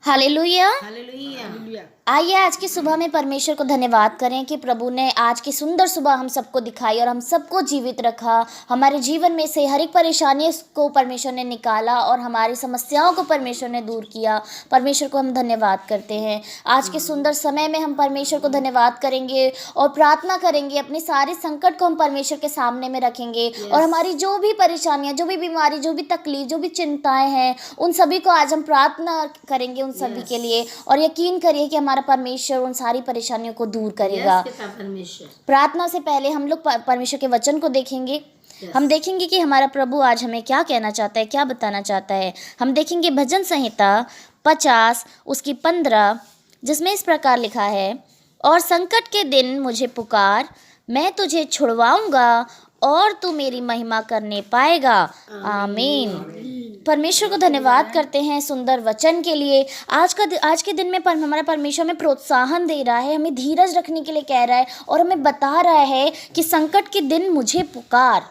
Hallelujah. Hallelujah. आइए आज की सुबह में परमेश्वर को धन्यवाद करें कि प्रभु ने आज की सुंदर सुबह हम सबको दिखाई और हम सबको जीवित रखा। हमारे जीवन में से हर एक परेशानी को परमेश्वर ने निकाला और हमारी समस्याओं को परमेश्वर ने दूर किया। परमेश्वर को हम धन्यवाद करते हैं। आज के सुंदर समय में हम परमेश्वर को धन्यवाद करेंगे और प्रार्थना करेंगे। अपनी सारी संकट को हम परमेश्वर के सामने में रखेंगे और हमारी जो भी परेशानियां, जो भी बीमारी, जो भी तकलीफ, जो भी चिंताएं हैं, उन सभी को आज हम प्रार्थना करेंगे उन सभी के लिए। और यकीन करिए कि हमारा परमेश्वर उन सारी परेशानियों को दूर करेगा। प्रार्थना से पहले हम लोग परमेश्वर के वचन को देखेंगे। हम देखेंगे कि हमारा प्रभु आज हमें क्या कहना चाहता है, क्या बताना चाहता है। हम देखेंगे भजन संहिता 50 उसकी 15, जिसमें इस प्रकार लिखा है, और संकट के दिन मुझे पुकार, मैं तुझे छुड़वाऊंगा और तू मेरी महिमा करने पाएगा। आमीन। परमेश्वर को धन्यवाद करते हैं सुंदर वचन के लिए। आज के दिन में हमारा परमेश्वर हमें प्रोत्साहन दे रहा है, हमें धीरज रखने के लिए कह रहा है और हमें बता रहा है कि संकट के दिन मुझे पुकार।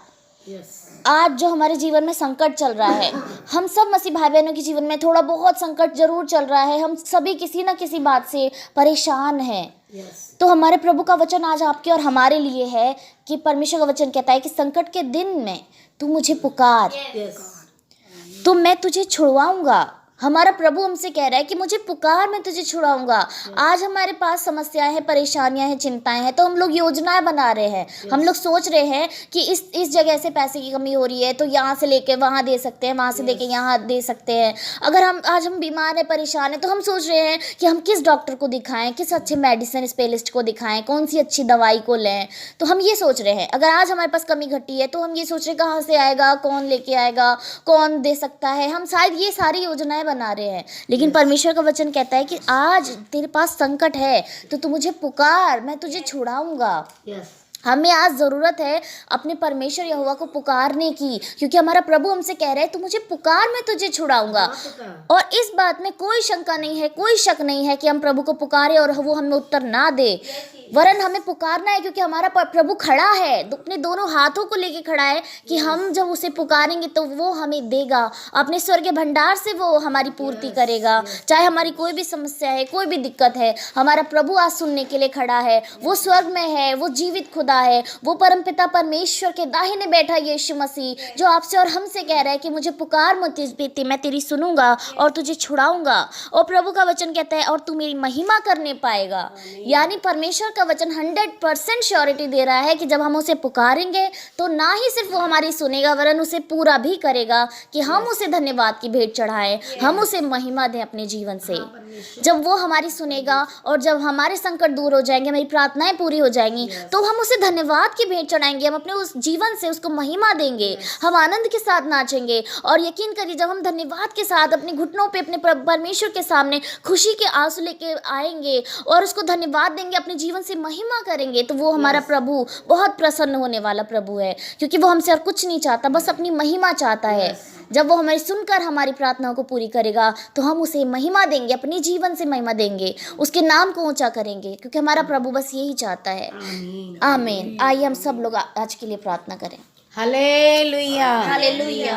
आज जो हमारे जीवन में संकट चल रहा है, हम सब मसीह भाई बहनों के जीवन में थोड़ा बहुत संकट जरूर चल रहा है। हम सभी किसी ना किसी बात से परेशान हैं। तो हमारे प्रभु का वचन आज आपके और हमारे लिए है कि परमेश्वर का वचन कहता है कि संकट के दिन में तू मुझे पुकार, तो मैं तुझे छुड़वाऊंगा। हमारा प्रभु हमसे कह रहा है कि मुझे पुकार, मैं तुझे छुड़ाऊंगा। आज हमारे पास समस्याएं हैं, परेशानियां हैं, चिंताएं हैं, तो हम लोग योजनाएं बना रहे हैं। हम लोग सोच रहे हैं कि इस जगह से पैसे की कमी हो रही है तो यहाँ से लेके वहाँ दे सकते हैं, वहाँ से लेके यहाँ दे सकते हैं। अगर हम बीमार हैं, परेशान हैं, तो हम सोच रहे हैं कि हम किस डॉक्टर को दिखाएं, किस अच्छे मेडिसिन स्पेशलिस्ट को दिखाएं, कौन सी अच्छी दवाई को लें। तो हम ये सोच रहे हैं। अगर आज हमारे पास कमी घटी है तो हम ये सोच रहे हैं कहाँ से आएगा, कौन लेके आएगा, कौन दे सकता है। हम शायद ये सारी योजनाएं बना रहे हैं। लेकिन परमेश्वर का वचन कहता है कि आज तेरे पास संकट है तो तू मुझे पुकार, मैं तुझे छुड़ाऊंगा। हमें आज ज़रूरत है अपने परमेश्वर यहोवा को पुकारने की, क्योंकि हमारा प्रभु हमसे कह रहा है तू मुझे पुकार, मैं तुझे छुड़ाऊंगा। और इस बात में कोई शंका नहीं है, कोई शक नहीं है कि हम प्रभु को पुकारें और वो हमें उत्तर ना दे। वरन हमें पुकारना है क्योंकि हमारा प्रभु खड़ा है, अपने दोनों हाथों को लेके खड़ा है कि हम जब उसे पुकारेंगे तो वो हमें देगा। अपने स्वर्गीय भंडार से वो हमारी पूर्ति करेगा। चाहे हमारी कोई भी समस्या है, कोई भी दिक्कत है, हमारा प्रभु आज सुनने के लिए खड़ा है। वो स्वर्ग में है, वो जीवित खुदा है, वो परमपिता परमेश्वर के दाहिने बैठा यीशु मसीह, जो आपसे और हमसे कह रहा है कि मुझे पुकार, मैं तेरी सुनूंगा और तुझे छुड़ाऊंगा। और प्रभु का वचन कहता है और तू मेरी महिमा करने पाएगा। यानी परमेश्वर का वचन 100% श्योरिटी दे रहा है कि जब हम उसे पुकारेंगे तो ना ही सिर्फ वो हमारी सुनेगा वरन उसे पूरा भी करेगा कि हम उसे धन्यवाद की भेंट चढ़ाएं, हम उसे महिमा दें अपने जीवन से। जब वो हमारी सुनेगा और जब हमारे संकट दूर हो जाएंगे, हमारी प्रार्थनाएं पूरी हो जाएंगी, तो हम उसे धन्यवाद की भेंट चढ़ाएंगे। हम अपने उस जीवन से उसको महिमा देंगे, हम आनंद के साथ नाचेंगे। और यकीन करिए जब हम धन्यवाद के साथ अपने घुटनों पे अपने परमेश्वर के सामने खुशी के आंसू लेके आएंगे और उसको धन्यवाद देंगे, अपने जीवन से महिमा करेंगे, तो वो हमारा प्रभु बहुत प्रसन्न होने वाला प्रभु है। क्योंकि वो हमसे और कुछ नहीं चाहता, बस अपनी महिमा चाहता है। जब वो हमारी सुनकर हमारी प्रार्थनाओं को पूरी करेगा तो हम उसे महिमा देंगे, अपने जीवन से महिमा देंगे, उसके नाम को ऊंचा करेंगे, क्योंकि हमारा प्रभु बस यही चाहता है। आमीन। आइए हम सब लोग आज के लिए प्रार्थना करें। Hallelujah, hallelujah,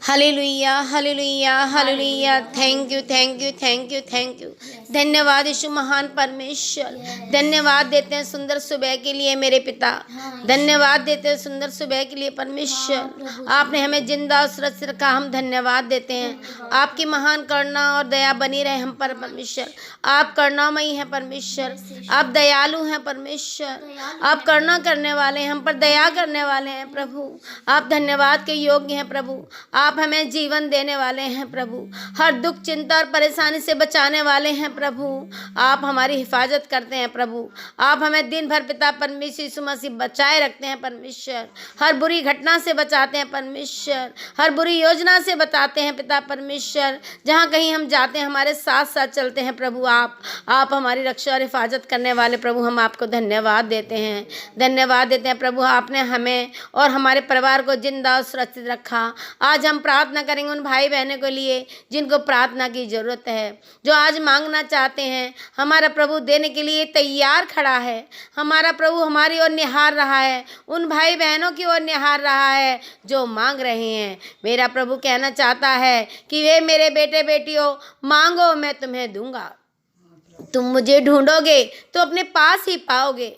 hallelujah, hallelujah, hallelujah. Thank you, thank you, thank you, thank you. धन्यवाद यीशु महान परमेश्वर। धन्यवाद देते हैं सुंदर सुबह के लिए मेरे पिता। धन्यवाद देते हैं सुंदर सुबह के लिए परमेश्वर। आपने हमें जिंदा और सुरक्षित रखा, हम धन्यवाद देते हैं। आपकी महान करुणा और दया बनी रहे हम पर परमेश्वर। आप करुणामयी हैं परमेश्वर, आप दयालु हैं परमेश्वर, आप करुणा करने वाले हैं, हम पर दया करने वाले हैं प्रभु। आप धन्यवाद के योग्य हैं प्रभु। आप हमें जीवन देने वाले हैं प्रभु। हर दुख, चिंता और परेशानी से बचाने वाले हैं प्रभु। आप हमारी हिफाजत करते हैं प्रभु। आप हमें दिन भर पिता परमेश्वर यीशु मसीह बचाए रखते हैं परमेश्वर। हर बुरी घटना से बचाते हैं परमेश्वर, हर बुरी योजना से बताते हैं पिता परमेश्वर। जहाँ कहीं हम जाते हैं हमारे साथ साथ चलते हैं प्रभु। आप हमारी रक्षा और हिफाजत करने वाले प्रभु। हम आपको धन्यवाद देते हैं, धन्यवाद देते हैं प्रभु। आपने हमें और हमारे हमारे परिवार को जिंदा और सुरक्षित रखा। आज हम प्रार्थना करेंगे उन भाई बहनों के लिए जिनको प्रार्थना की जरूरत है, जो आज मांगना चाहते हैं। हमारा प्रभु देने के लिए तैयार खड़ा है। हमारा प्रभु हमारी ओर निहार रहा है, उन भाई बहनों की ओर निहार रहा है जो मांग रहे हैं। मेरा प्रभु कहना चाहता है कि वे मेरे बेटे बेटियों, मांगो मैं तुम्हें दूंगा। तुम मुझे ढूंढोगे तो अपने पास ही पाओगे,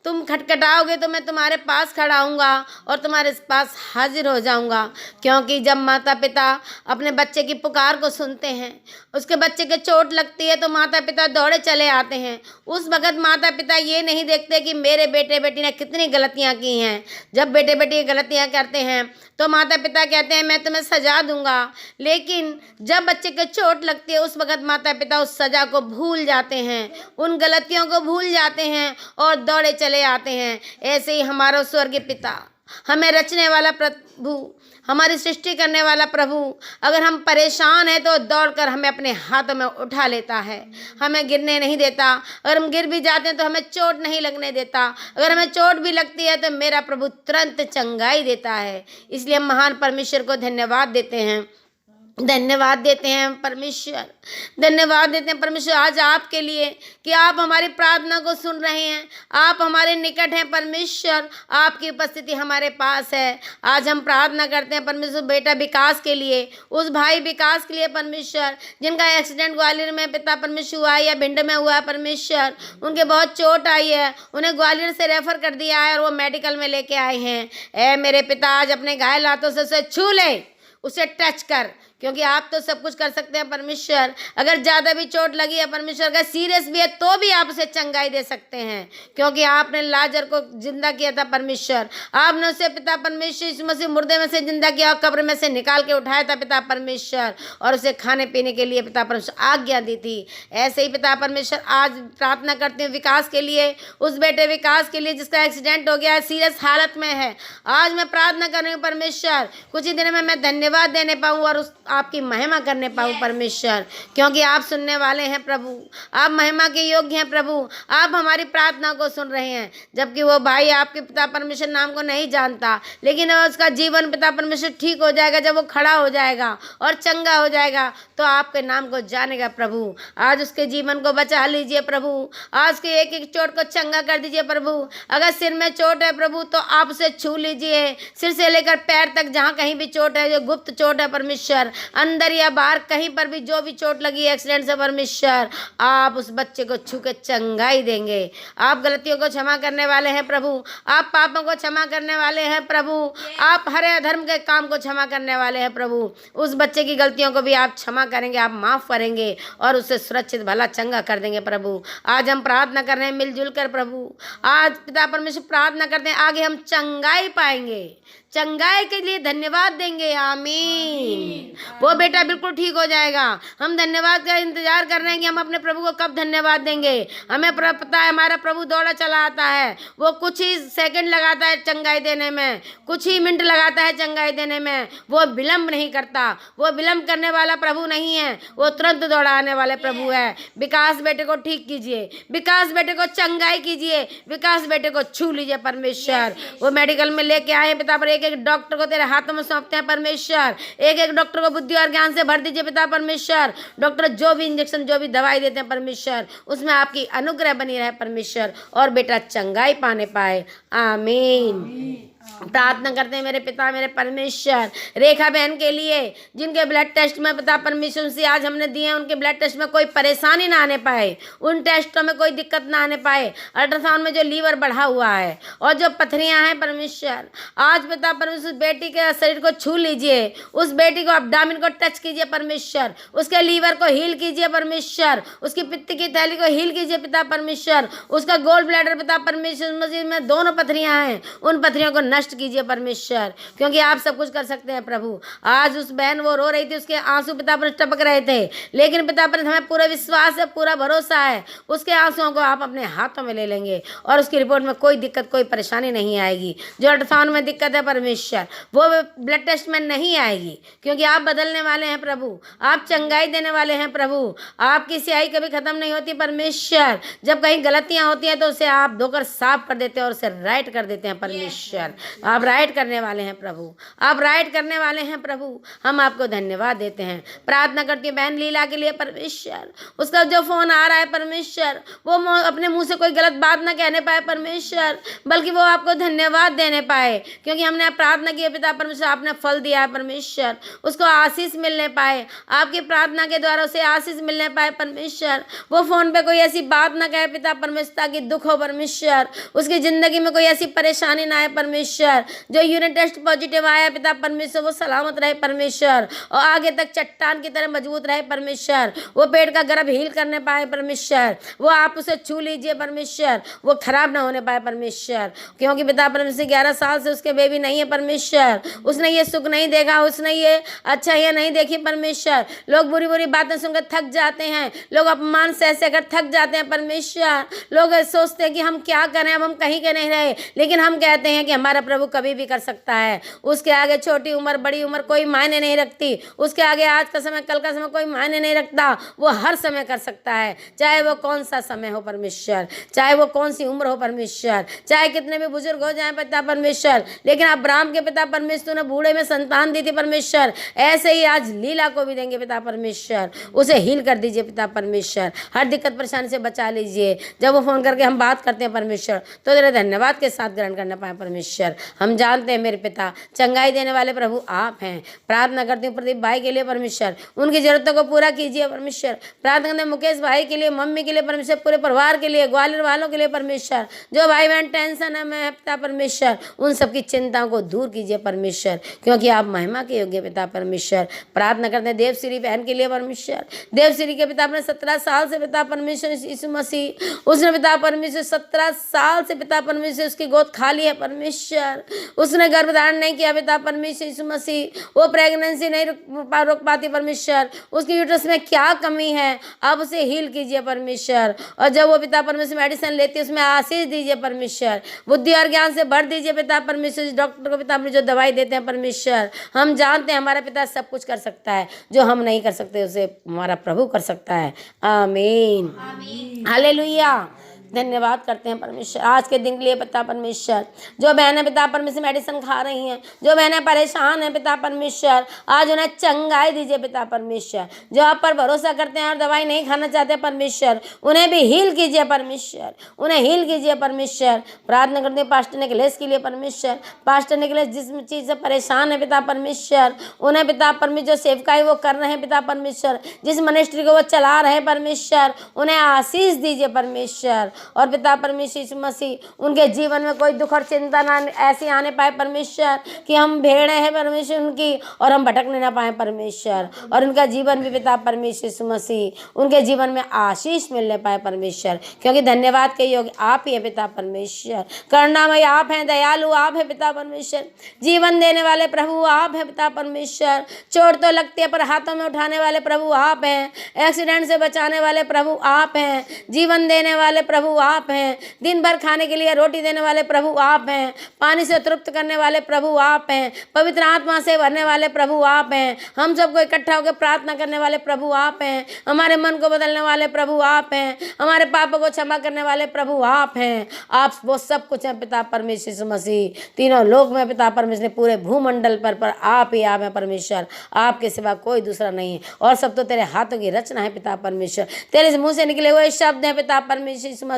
तुम खटखटाओगे तो मैं तुम्हारे पास खड़ा हूँगा और तुम्हारे पास हाजिर हो जाऊँगा। क्योंकि जब माता पिता अपने बच्चे की पुकार को सुनते हैं, उसके बच्चे के चोट लगती है तो माता पिता दौड़े चले आते हैं। उस वक़्त माता पिता ये नहीं देखते कि मेरे बेटे बेटी ने कितनी गलतियाँ की हैं। जब बेटे बेटी गलतियाँ करते हैं तो माता पिता कहते हैं मैं तुम्हें सजा दूंगा, लेकिन जब बच्चे के चोट लगती है उस वक़्त माता पिता उस सज़ा को भूल जाते हैं, उन गलतियों को भूल जाते हैं और दौड़े चले आते हैं। ऐसे ही हमारा स्वर्गीय पिता, हमें रचने वाला प्रभु, हमारी सृष्टि करने वाला प्रभु, अगर हम परेशान हैं तो दौड़कर हमें अपने हाथों में उठा लेता है, हमें गिरने नहीं देता। अगर हम गिर भी जाते हैं तो हमें चोट नहीं लगने देता। अगर हमें चोट भी लगती है तो मेरा प्रभु तुरंत चंगाई देता है। इसलिए हम महान परमेश्वर को धन्यवाद देते हैं, धन्यवाद देते हैं परमेश्वर, धन्यवाद देते हैं परमेश्वर आज आपके लिए कि आप हमारी प्रार्थना को सुन रहे हैं। आप हमारे निकट हैं परमेश्वर, आपकी उपस्थिति हमारे पास है। आज हम प्रार्थना करते हैं परमेश्वर बेटा विकास के लिए, उस भाई विकास के लिए परमेश्वर जिनका एक्सीडेंट ग्वालियर में पिता परमेश्वर हुआ है या भिंड में हुआ है परमेश्वर, उनके बहुत चोट आई है, उन्हें ग्वालियर से रेफर कर दिया है और वो मेडिकल में लेके आए हैं। ऐ मेरे पिता आज अपने घायल हाथों से उसे छू ले, उसे टच कर, क्योंकि आप तो सब कुछ कर सकते हैं परमेश्वर। अगर ज़्यादा भी चोट लगी है परमेश्वर, अगर सीरियस भी है तो भी आप उसे चंगाई दे सकते हैं, क्योंकि आपने लाजर को जिंदा किया था परमेश्वर। आपने उसे पिता परमेश्वर यीशु मसीह मुर्दे में से जिंदा किया और कब्र में से निकाल के उठाया था पिता परमेश्वर, और उसे खाने पीने के लिए पिता परमेश्वर आज्ञा दी थी। ऐसे ही पिता परमेश्वर आज प्रार्थना करते हैं विकास के लिए, उस बेटे विकास के लिए जिसका एक्सीडेंट हो गया है, सीरियस हालत में है। आज मैं प्रार्थना कर रही हूँ परमेश्वर, कुछ ही दिन में मैं धन्यवाद देने पाऊँ और उस आपकी महिमा करने पाऊँ परमेश्वर, क्योंकि आप सुनने वाले हैं प्रभु, आप महिमा के योग्य हैं प्रभु। आप हमारी प्रार्थना को सुन रहे हैं। जबकि वो भाई आपके पिता परमेश्वर नाम को नहीं जानता, लेकिन उसका जीवन पिता परमेश्वर ठीक हो जाएगा जब वो खड़ा हो जाएगा और चंगा हो जाएगा तो आपके नाम को जानेगा प्रभु। आज उसके जीवन को बचा लीजिए प्रभु, आज के एक एक चोट को चंगा कर दीजिए प्रभु। अगर सिर में चोट है प्रभु तो आप उसे छू लीजिए, सिर से लेकर पैर तक जहाँ कहीं भी चोट है, जो गुप्त चोट है परमेश्वर, अंदर या बाहर कहीं पर भी जो भी चोट लगी है एक्सीडेंट से परमेश्वर, आप उस बच्चे को छू के चंगाई देंगे। आप गलतियों को क्षमा करने वाले हैं प्रभु, आप पापों को क्षमा करने वाले हैं प्रभु, आप हर अधर्म के काम को क्षमा करने वाले हैं प्रभु। उस बच्चे की गलतियों को भी आप क्षमा करेंगे, आप माफ़ करेंगे और उसे सुरक्षित भला चंगा कर देंगे प्रभु। आज हम प्रार्थना कर रहे हैं मिलजुल कर प्रभु, आज पिता परमेश्वर प्रार्थना करते हैं आगे हम चंगाई पाएंगे, चंगाई के लिए धन्यवाद देंगे। आमीन। वो बेटा बिल्कुल ठीक हो जाएगा। हम धन्यवाद का इंतजार कर रहे हैं कि हम अपने प्रभु को कब धन्यवाद देंगे। हमें पता है हमारा प्रभु दौड़ा चला आता है, वो कुछ ही सेकंड लगाता है चंगाई देने में, कुछ ही मिनट लगाता है चंगाई देने में, वो विलंब नहीं करता, वो विलंब करने वाला प्रभु नहीं है, वो तुरंत दौड़ाने वाले प्रभु है। विकास बेटे को ठीक कीजिए, विकास बेटे को चंगाई कीजिए, विकास बेटे को छू लीजिए परमेश्वर। वो मेडिकल में लेके आए पिता पर, एक एक डॉक्टर को तेरे हाथों में सौंपते हैं परमेश्वर, एक एक डॉक्टर को बुद्धि और ज्ञान से भर दीजिए पिता परमेश्वर। डॉक्टर जो भी इंजेक्शन जो भी दवाई देते हैं परमेश्वर, उसमें आपकी अनुग्रह बनी रहे परमेश्वर और बेटा चंगाई पाने पाए। आमीन। प्रार्थना करते हैं मेरे पिता मेरे परमेश्वर रेखा बहन के लिए, जिनके ब्लड टेस्ट में पिता परमेश्वर से आज हमने दिए हैं, उनके ब्लड टेस्ट में कोई परेशानी ना आने पाए, उन टेस्टों में कोई दिक्कत ना आने पाए। अल्ट्रासाउंड में जो लीवर बढ़ा हुआ है और जो पथरियां हैं परमेश्वर, आज पिता परमेश्वर बेटी के शरीर को छू लीजिए, उस बेटी को अब्डामिन को टच कीजिए परमेश्वर, उसके लीवर को हील कीजिए परमेश्वर, उसकी पित्त की थैली को हील कीजिए पिता परमेश्वर, उसका गोल्ड ब्लैडर पिता परमेश्वर मसीह में दोनों पथरियां हैं, उन पथरियों को नष्ट कीजिए परमेश्वर, क्योंकि आप सब कुछ कर सकते हैं प्रभु। आज उस बहन वो रो रही थी, उसके आंसू पिता पर टपक रहे थे, लेकिन पिता पर हमें पूरा विश्वास है, पूरा भरोसा है, उसके आंसुओं को आप अपने हाथों में ले लेंगे और उसकी रिपोर्ट में कोई दिक्कत कोई परेशानी नहीं आएगी। जो अल्ट्रासाउंड में दिक्कत है परमेश्वर वो ब्लड टेस्ट में नहीं आएगी, क्योंकि आप बदलने वाले हैं प्रभु, आप चंगाई देने वाले हैं प्रभु। आपकी स्याही कभी खत्म नहीं होती परमेश्वर, जब कहीं गलतियां होती हैं तो उसे आप धोकर साफ कर देते हैं और उसे राइट कर देते हैं परमेश्वर। आप राइट करने वाले हैं प्रभु, आप राइट करने वाले हैं प्रभु। हम आपको धन्यवाद देते हैं। प्रार्थना करती हूँ बहन लीला के लिए परमेश्वर, उसका जो फोन आ रहा है परमेश्वर, वो अपने मुंह से कोई गलत बात ना कहने पाए परमेश्वर, बल्कि वो आपको धन्यवाद देने पाए, क्योंकि हमने प्रार्थना की है पिता परमेश्वर, आपने फल दिया है परमेश्वर, उसको आशीष मिलने पाए, आपकी प्रार्थना के द्वारा उसे आशीष मिलने पाए परमेश्वर। वो फोन पे कोई ऐसी बात ना कहे पिता परमेश्वर ताकि दुख हो परमेश्वर, उसकी जिंदगी में कोई ऐसी परेशानी ना आए परमेश्वर। जो यूरिन टेस्ट पॉजिटिव आया पिता परमेश्वर, वो सलामत रहे परमेश्वर और आगे तक चट्टान की तरह मजबूत रहे परमेश्वर। वो पेट का गर्भ हील करने पाए परमेश्वर, वो आप उसे छू लीजिए परमेश्वर, वो खराब ना होने पाए परमेश्वर, क्योंकि पिता परमेश्वर 11 साल से उसके बेबी नहीं है परमेश्वर, उसने ये सुख नहीं देखा, उसने ये अच्छा ये नहीं देखी परमेश्वर। लोग बुरी बुरी बातें सुनकर थक जाते हैं, लोग अपमान सह कर थक जाते हैं परमेश्वर। लोग सोचते हैं कि हम क्या करें, अब हम कहीं के नहीं रहे, लेकिन हम कहते हैं कि हमारा प्रभु कभी भी कर सकता है। उसके आगे छोटी उम्र बड़ी उम्र कोई मायने नहीं रखती, उसके आगे आज का समय कल का समय कोई मायने नहीं रखता, वो हर समय कर सकता है, चाहे वो कौन सा समय हो परमेश्वर, चाहे वो कौन सी उम्र हो परमेश्वर, चाहे कितने भी बुजुर्ग हो जाए पिता परमेश्वर। लेकिन अब्राहम के पिता परमेश्वर ने बूढ़े में संतान दी थी परमेश्वर, ऐसे ही आज लीला को भी देंगे पिता परमेश्वर, उसे हील कर दीजिए पिता परमेश्वर, हर दिक्कत परेशानी से बचा लीजिए। जब वो फोन करके हम बात करते हैं परमेश्वर, तो तेरे धन्यवाद के साथ ग्रहण करना पाए परमेश्वर। हम जानते हैं मेरे पिता चंगाई देने वाले प्रभु आप हैं। प्रार्थना करती हूँ प्रदीप भाई के लिए परमेश्वर, उनकी जरूरतों को पूरा कीजिए परमेश्वर। प्रार्थना करते हैं मुकेश भाई के लिए, मम्मी के लिए परमेश्वर, पूरे परिवार के लिए, ग्वालियर वालों के लिए परमेश्वर, जो भाई बहन टेंशन है में पिता परमेश्वर, उन सबकी चिंताओं को दूर कीजिए परमेश्वर, क्योंकि आप महिमा के योग्य पिता परमेश्वर। प्रार्थना करते हैं देवश्री बहन के लिए परमेश्वर, देवश्री के पिता अपने 17 साल से पिता परमेश्वर यीशु मसीह, उसने पिता परमेश्वर 17 साल से पिता परमेश्वर उसकी गोद खाली है परमेश्वर, उसने गर्भधारण नहीं किया पिता परमेश्वर यीशु मसीह, वो प्रेगनेंसी नहीं रोक पाती परमेश्वर, उसकी यूट्रस में क्या कमी है आप उसे हील कीजिए परमेश्वर। और जब वो पिता परमेश्वर मेडिसिन लेती है उसमें आशीष दीजिए परमेश्वर, बुद्धि और ज्ञान से भर दीजिए पिता परमेश्वर। डॉक्टर को पिता अपने जो दवाई देते हैं परमेश्वर, हम जानते हैं हमारा पिता सब कुछ कर सकता है, जो हम नहीं कर सकते उसे हमारा प्रभु कर सकता है। आमीन, हालेलुया। धन्यवाद करते हैं परमेश्वर आज के दिन के लिए पिता परमेश्वर। जो बहनें पिता परमेश्वर मेडिसिन खा रही हैं, जो बहनें परेशान हैं पिता परमेश्वर, आज उन्हें चंगाई दीजिए पिता परमेश्वर। जो आप पर भरोसा करते हैं और दवाई नहीं खाना चाहते परमेश्वर, उन्हें भी हील कीजिए परमेश्वर, उन्हें हील कीजिए परमेश्वर। प्रार्थना करते हैं पास्टर निकलेश के लिए परमेश्वर, पास्टर निकलेश जिस चीज़ से परेशान है पिता परमेश्वर, उन्हें पिता परमेश्वर जो सेवकाई वो कर रहे हैं पिता परमेश्वर, जिस मिनिस्ट्री को वो चला रहे हैं परमेश्वर, उन्हें आशीष दीजिए परमेश्वर। और पिता परमेश्वर यीशु मसीह उनके जीवन में कोई दुख और चिंता ना ऐसी आने पाए परमेश्वर कि हम भेड़े हैं परमेश्वर उनकी और हम भटकने ना पाए परमेश्वर। और उनका जीवन भी पिता परमेश्वर यीशु मसीह उनके जीवन में आशीष मिलने पाए परमेश्वर, क्योंकि धन्यवाद के योग्य आप ही है पिता परमेश्वर। करुणामय आप हैं, दयालु आप है पिता परमेश्वर, जीवन देने वाले प्रभु आप है पिता परमेश्वर। चोट तो लगती है पर हाथों में उठाने वाले प्रभु आप हैं, एक्सीडेंट से बचाने वाले प्रभु आप हैं, जीवन देने वाले प्रभु आप हैं, दिन भर खाने के लिए रोटी देने वाले प्रभु आप हैं, पानी से तृप्त करने वाले प्रभु आप हैं, पवित्र आत्मा से भरने वाले प्रभु आप हैं, हम सबको इकट्ठा होकर प्रार्थना करने वाले प्रभु आप हैं, हमारे मन को बदलने वाले प्रभु आप हैं, हमारे पापों को क्षमा करने वाले प्रभु आप हैं। आप वो सब कुछ हैं पिता परमेश्वर यीशु मसीह, तीनों लोक में पिता परमेश्वर पूरे भूमंडल पर आप ही आप हैं परमेश्वर, आपके सिवा कोई दूसरा नहीं है। और सब तो तेरे हाथों की रचना है पिता परमेश्वर, तेरे मुंह से निकले हुए शब्द हैं पिता परमेश्वर यीशु मसीह,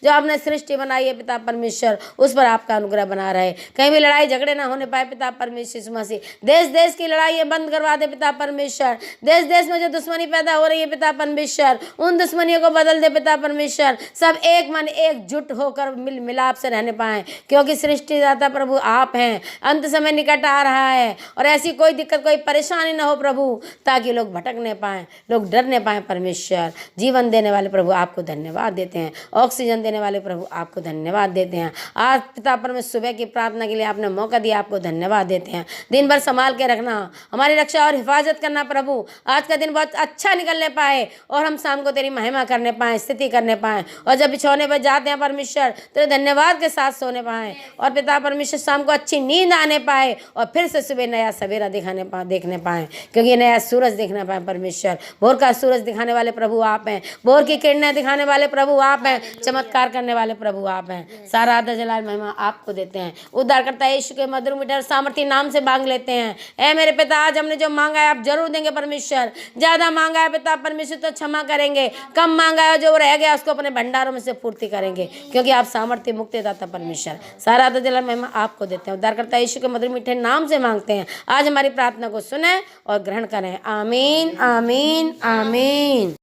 जो आपने सृष्टि बनाई है पिता परमेश्वर, उस पर आपका अनुग्रह बना रहे। कहीं भी लड़ाई झगड़े ना होने पाए पिता परमेश्वर यीशु मसीह, देश देश की लड़ाई बंद करवा दे पिता परमेश्वर, देश देश में जो दुश्मनी पैदा हो रही है पिता परमेश्वर, उन दुश्मनियों को बदल दे पिता परमेश्वर। सब एक मन एकजुट होकर मिलाप से रहने पाए, क्योंकि सृष्टिदाता प्रभु आप हैं। अंत समय निकट आ रहा है और ऐसी कोई दिक्कत कोई परेशानी ना हो प्रभु, ताकि लोग भटकने पाए, लोग डरने पाए परमेश्वर। जीवन देने वाले प्रभु आपको धन्यवाद देते हैं, ऑक्सीजन देने वाले प्रभु आपको धन्यवाद देते हैं। आज पिता परमेश्वर सुबह की प्रार्थना के लिए आपने मौका दिया, आपको धन्यवाद देते हैं। दिन भर संभाल के रखना, हमारी रक्षा और हिफाजत करना प्रभु, आज का दिन बहुत अच्छा निकलने पाए और हम शाम को तेरी महिमा करने पाए, स्तुति करने पाए, और जब बिछौने पर जाते हैं परमेश्वर तेरे धन्यवाद के साथ सोने पाए, और पिता परमेश्वर शाम को अच्छी नींद आने पाए और फिर से सुबह नया सवेरा देखने पाए, क्योंकि नया सूरज देखना पाए परमेश्वर। भोर का सूरज दिखाने वाले प्रभु आप हैं, भोर की किरणें दिखाने वाले प्रभु आप हैं, चमत्कार करने वाले प्रभु आप हैं। सारा आदर जलाल महिमा आपको देते हैं। उद्धारकर्ता यीशु के मधुर मीठे सामर्थी नाम से मांग लेते हैं। ऐ मेरे पिता, आज हमने जो मांगा है आप जरूर देंगे परमेश्वर। ज्यादा मांगा है पिता परमेश्वर तो क्षमा करेंगे, कम मांगा है जो रह गया उसको अपने भंडारों में से पूर्ति करेंगे, क्योंकि आप सामर्थ्य मुक्तिदाता परमेश्वर। सारा आदर जलाल महिमा आपको देते हैं। उद्धारकर्ता यीशु के मधुर मीठे नाम से मांगते हैं। आज हमारी प्रार्थना को सुने और ग्रहण करें। आमीन, आमीन, आमीन।